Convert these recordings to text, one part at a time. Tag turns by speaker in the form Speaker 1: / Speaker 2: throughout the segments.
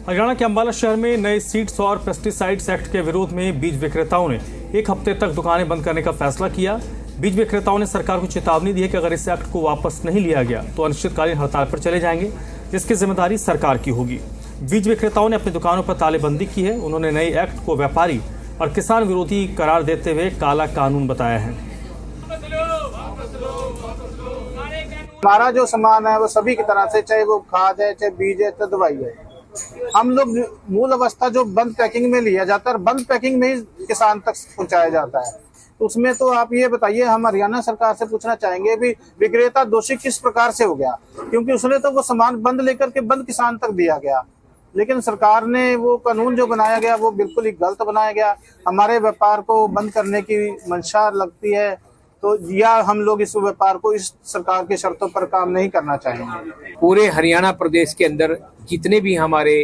Speaker 1: हरियाणा के अंबाला शहर में नए सीड्स और पेस्टिसाइड्स एक्ट के विरोध में बीज विक्रेताओं ने 1 हफ्ते तक दुकानें बंद करने का फैसला किया। बीज विक्रेताओं ने सरकार को चेतावनी दी है कि अगर इस एक्ट को वापस नहीं लिया गया तो अनिश्चितकालीन हड़ताल पर चले जाएंगे, जिसकी जिम्मेदारी सरकार की होगी। बीज विक्रेताओं ने अपनी दुकानों पर तालेबंदी की है। उन्होंने नए एक्ट को व्यापारी और किसान विरोधी करार देते हुए काला कानून बताया है।
Speaker 2: हमारा जो सामान है वो सभी की तरह से, चाहे वो खाद है, चाहे बीज है, चाहे दवाई है, हम लोग मूल अवस्था जो बंद पैकिंग में लिया जाता है, बंद पैकिंग में ही किसान तक पहुंचाया जाता है। तो उसमें तो आप ये बताइए, हम हरियाणा सरकार से पूछना चाहेंगे भी विक्रेता दोषी किस प्रकार से हो गया, क्योंकि उसने तो वो सामान बंद लेकर के बंद किसान तक दिया गया, लेकिन सरकार ने वो कानून जो बनाया गया वो बिल्कुल ही गलत बनाया गया। हमारे व्यापार को बंद करने की मंशा लगती है, तो या हम लोग इस व्यापार को इस सरकार की शर्तों पर काम नहीं करना चाहेंगे।
Speaker 3: पूरे हरियाणा प्रदेश के अंदर जितने भी हमारे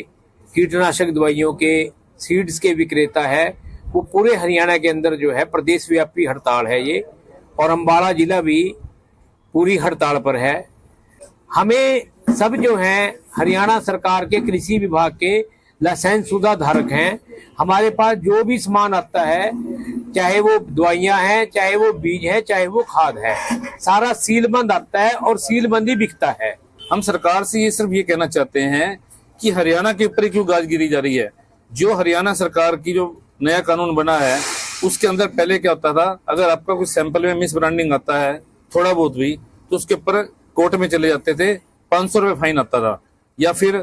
Speaker 3: कीटनाशक दवाइयों के सीड्स के विक्रेता है, वो पूरे हरियाणा के अंदर जो है प्रदेश व्यापी हड़ताल है ये, और अंबाला जिला भी पूरी हड़ताल पर है। हमें सब जो हैं हरियाणा सरकार के कृषि विभाग के लाइसेंस शुदा धारक हैं। हमारे पास जो भी सामान आता है, चाहे वो दवाइयां हैं, चाहे वो बीज है, चाहे वो खाद है, सारा सीलबंद आता है और सीलबंद ही बिकता है।
Speaker 4: हम सरकार से ये सिर्फ ये कहना चाहते हैं कि हरियाणा के ऊपर क्यों गाज गिरी जा रही है। जो हरियाणा सरकार की जो नया कानून बना है उसके अंदर पहले क्या होता था, अगर आपका कुछ सैंपल में मिस ब्रांडिंग आता है थोड़ा बहुत भी, तो उसके ऊपर कोर्ट में चले जाते थे, 500 रुपये फाइन आता था या फिर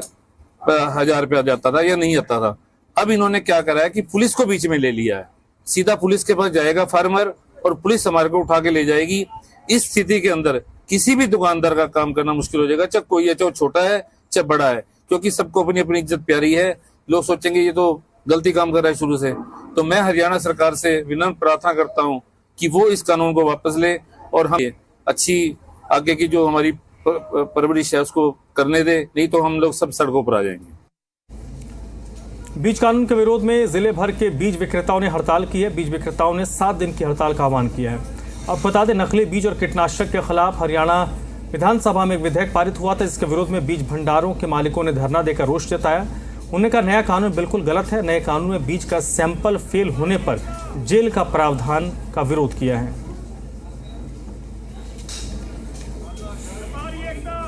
Speaker 4: 1000 रुपया जाता था या नहीं आता था। अब इन्होंने क्या करा है कि पुलिस को बीच में ले लिया है, सीधा पुलिस के पास जाएगा फार्मर और पुलिस हमारे को उठा के ले जाएगी। इस स्थिति के अंदर किसी भी दुकानदार का काम करना मुश्किल हो जाएगा, चाहे कोई है, चाहे छोटा है, चाहे बड़ा है, क्योंकि सबको अपनी अपनी इज्जत प्यारी है। लोग सोचेंगे ये तो गलती काम कर रहा है शुरू से। तो मैं हरियाणा सरकार से विनम्र प्रार्थना करता हूं कि वो इस कानून को वापस ले और हम अच्छी आगे की जो हमारी परवरिश है उसको करने दे, नहीं तो हम लोग सब सड़कों पर आ जाएंगे।
Speaker 1: बीज कानून के विरोध में जिले भर के बीज विक्रेताओं ने हड़ताल की है। बीज विक्रेताओं ने 7 दिन की हड़ताल का आह्वान किया है। अब बता दें, नकली बीज और कीटनाशक के खिलाफ हरियाणा विधानसभा में एक विधेयक पारित हुआ था, जिसके विरोध में बीज भंडारों के मालिकों ने धरना देकर रोष जताया। उन्होंने कहा नया कानून बिल्कुल गलत है। नए कानून में बीज का सैंपल फेल होने पर जेल का प्रावधान का विरोध किया है।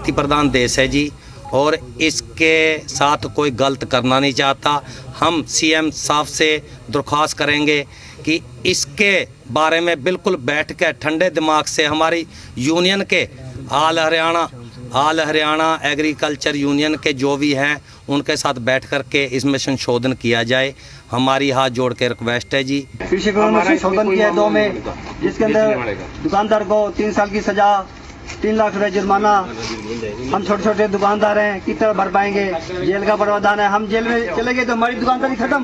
Speaker 5: प्रधान देश है जी, और इसके साथ कोई गलत करना नहीं चाहता। हम सीएम साहब से दरख्वास्त करेंगे कि इसके बारे में बिल्कुल बैठ के ठंडे दिमाग से हमारी यूनियन के ऑल हरियाणा एग्रीकल्चर यूनियन के जो भी हैं उनके साथ बैठ कर के इसमें संशोधन किया जाए। हमारी हाथ जोड़ के रिक्वेस्ट है जी।
Speaker 6: कृषि कानून में संशोधन किया है 2 में, जिसके अंदर दुकानदार को 3 साल की सजा, 3 लाख रुपए जुर्माना। हम छोटे छोटे दुकानदार हैं, कितना भर पाएंगे? जेल का प्रावधान है। हम जेल में चले गए तो हमारी दुकानदारी खत्म।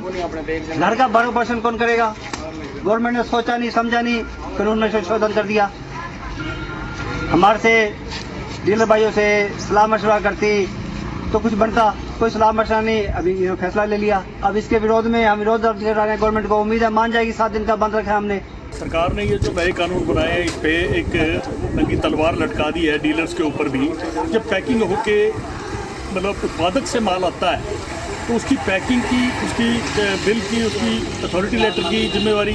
Speaker 6: घर का 12% कौन करेगा? गवर्नमेंट ने सोचा नहीं, समझा नहीं, कानून में संशोधन कर दिया। हमारे से डीलर भाइयों से सलाह मशवरा करती तो कुछ बनता, कोई सलाह मशवरा नहीं, अभी फैसला ले लिया। अब इसके विरोध में हम विरोध कर रहे हैं। गवर्नमेंट को उम्मीद है मान जाएगी। 7 दिन का बंद रखा है हमने।
Speaker 7: सरकार ने ये जो नए कानून बनाए हैं, इस पे एक नंगी तलवार लटका दी है डीलर्स के ऊपर भी। जब पैकिंग होके मतलब उत्पादक से माल आता है तो उसकी पैकिंग की, उसकी बिल की, उसकी अथॉरिटी लेटर की जिम्मेवारी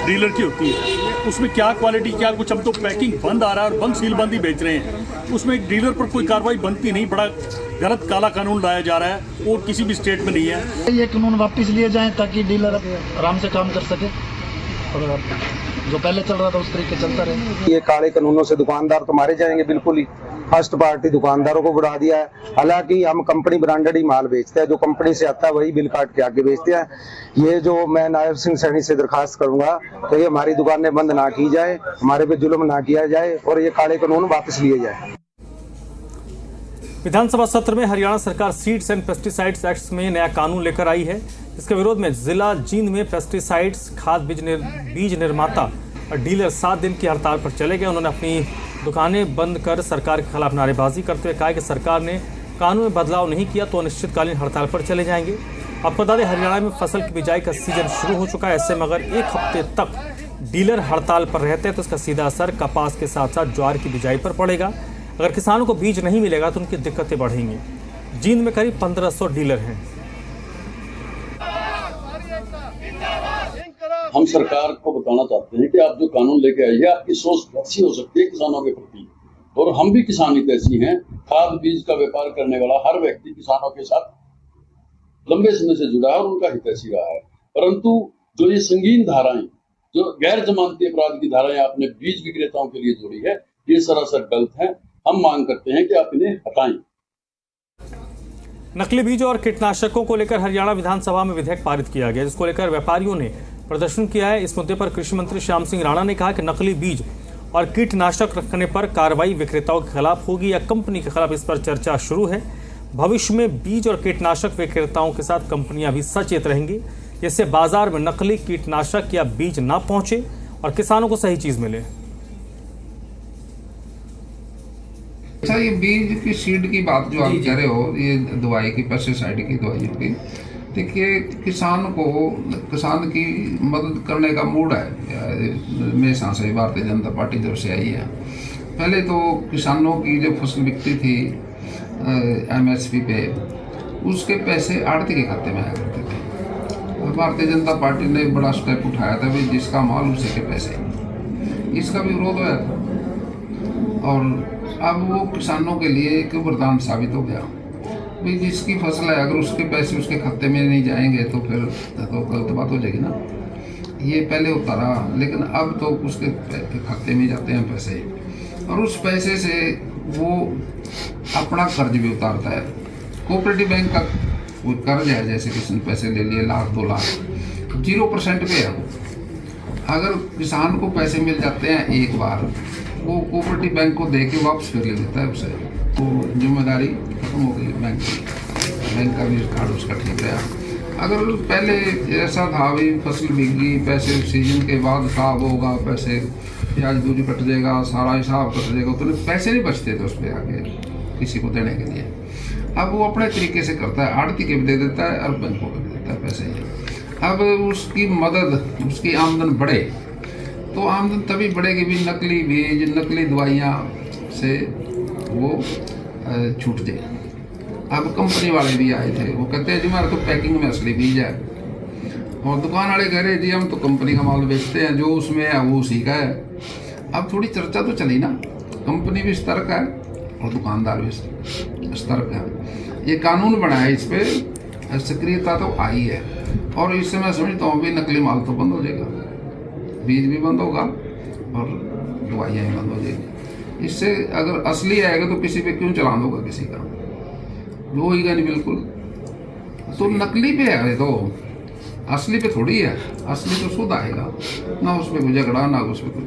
Speaker 7: डीलर की होती है। उसमें क्या क्वालिटी, क्या कुछ, हम तो पैकिंग बंद आ रहा है और बंद सील बंद ही बेच रहे हैं। उसमें डीलर पर कोई कार्रवाई बनती नहीं। बड़ा गलत काला कानून लाया जा रहा है और किसी भी स्टेट में नहीं है।
Speaker 8: ये कानून वापस लिए जाएं ताकि डीलर आराम से काम कर सके और जो पहले चल रहा था उस तरीके चलता रहे।
Speaker 2: ये काले कानूनों से दुकानदार तो मारे जाएंगे बिल्कुल ही। फर्स्ट पार्टी दुकानदारों को बढ़ा दिया है। हालांकि हम कंपनी ब्रांडेड ही माल बेचते हैं, जो कंपनी से आता है वही बिल काट के आगे बेचते हैं। ये जो मैं नायब सिंह सैनी से दरखास्त करूंगा तो ये हमारी दुकानें बंद ना की जाए, हमारे पे जुल्म ना किया जाए और ये काले कानून वापस लिए जाए।
Speaker 1: विधानसभा सत्र में हरियाणा सरकार सीड्स एंड पेस्टिसाइड्स एक्ट में नया कानून लेकर आई है, जिसके विरोध में जिला जींद में पेस्टिसाइड्स, खाद बीज निर्माता और डीलर 7 दिन की हड़ताल पर चले गए। उन्होंने अपनी दुकानें बंद कर सरकार के खिलाफ नारेबाजी करते हुए कहा कि सरकार ने कानून में बदलाव नहीं किया तो अनिश्चितकालीन हड़ताल पर चले जाएंगे। आपको बता दें, हरियाणा में फसल की बिजाई का सीजन शुरू हो चुका है। ऐसे में अगर 1 हफ्ते तक डीलर हड़ताल पर रहते हैं तो इसका सीधा असर कपास के साथ साथ ज्वार की बिजाई पर पड़ेगा। अगर किसानों को बीज नहीं मिलेगा तो उनकी दिक्कतें बढ़ेंगी। जींद में करीब 1500 डीलर हैं।
Speaker 9: हम सरकार को बताना चाहते हैं कि आप जो कानून लेके आई है, आपकी सोच अच्छी हो सकती है किसानों के प्रति, और हम भी किसान हितैषी हैं। खाद बीज का व्यापार करने वाला हर व्यक्ति किसानों के साथ लंबे समय से जुड़ा है और उनका हितैषी रहा है। परंतु जो ये संगीन धाराएं, जो गैर जमानती अपराध की धाराएं आपने बीज विक्रेताओं के लिए जोड़ी है, ये सरासर गलत है। हम मांग करते हैं कि आप इन्हें हटाएं।
Speaker 1: नकली बीज और कीटनाशकों को लेकर हरियाणा विधानसभा में विधेयक पारित किया गया, जिसको लेकर व्यापारियों ने प्रदर्शन किया है। इस मुद्दे पर कृषि मंत्री श्याम सिंह राणा ने कहा कि नकली बीज और कीटनाशक रखने पर कार्रवाई विक्रेताओं के खिलाफ होगी या कंपनी के खिलाफ, इस पर चर्चा शुरू है। भविष्य में बीज और कीटनाशक विक्रेताओं के साथ कंपनियां भी सचेत रहेंगी, जिससे बाजार में नकली कीटनाशक या बीज ना पहुंचे और किसानों को सही चीज मिले।
Speaker 10: अच्छा, ये बीज की सीड की बात जो आप कह रहे हो, ये दवाई की, पेस्टिसाइड की दवाइयों की, देखिए किसान की मदद करने का मूड है मेरे हिसाब से भारतीय जनता पार्टी जब से आई है। पहले तो किसानों की जो फसल बिकती थी MSP पे, उसके पैसे आड़ती के खाते में आया करते थे। और भारतीय जनता पार्टी ने बड़ा स्टेप उठाया था भी जिसका माल उसी के पैसे, इसका भी विरोध होया था। और अब वो किसानों के लिए एक वरदान साबित हो गया भाई, जिसकी फसल है अगर उसके पैसे उसके खाते में नहीं जाएंगे तो फिर तो गलत बात हो जाएगी ना। ये पहले होता रहा, लेकिन अब तो उसके खाते में जाते हैं पैसे, और उस पैसे से वो अपना कर्ज भी उतारता है। कोऑपरेटिव बैंक का कोई कर्ज है, जैसे किसी ने पैसे ले लिए 1 लाख 2 लाख, 0% पे है वो। अगर किसान को पैसे मिल जाते हैं एक बार, वो कोऑपरेटिव बैंक को दे के वापस फिर ले लेता है उसे, तो जिम्मेदारी खत्म हो गई बैंक की। बैंक का भी कार्ड उसका ठीक रहा। अगर पहले ऐसा था भी फसल बिक गई, पैसे सीजन के बाद हिसाब होगा, पैसे ब्याज दूरी कट जाएगा, सारा हिसाब कट जाएगा, तो पैसे नहीं बचते थे उस पर आगे किसी को देने के लिए। अब वो अपने तरीके से करता है, आड़ती के भी दे देता है और बैंकों को भी देता है पैसे। अब उसकी मदद, उसकी आमदन बढ़े तो आमदन तभी बढ़ेगी भी नकली बीज, नकली दवाइयाँ से वो छूट जाए। अब कंपनी वाले भी आए थे, वो कहते हैं जी हमारे तो पैकिंग में असली बीज है, और दुकान वाले कह रहे जी हम तो कंपनी का माल बेचते हैं, जो उसमें है वो उसी का है। अब थोड़ी चर्चा तो चली ना, कंपनी भी सतर्क है और दुकानदार भी सतर्क है। ये कानून बना है, इस पर सक्रियता तो आई है, और इससे मैं समझता हूँ भी नकली माल तो बंद हो जाएगा, बीज भी बंद होगा और दवाइयाँ भी बंद हो जाएगी। इससे अगर असली आएगा तो किसी पे क्यों चलान होगा किसी का, वो होगा नहीं बिल्कुल। तो नकली पे है तो असली पे थोड़ी है, असली तो शुद्ध आएगा ना, उस पर कोई झगड़ा ना उस पर कुछ।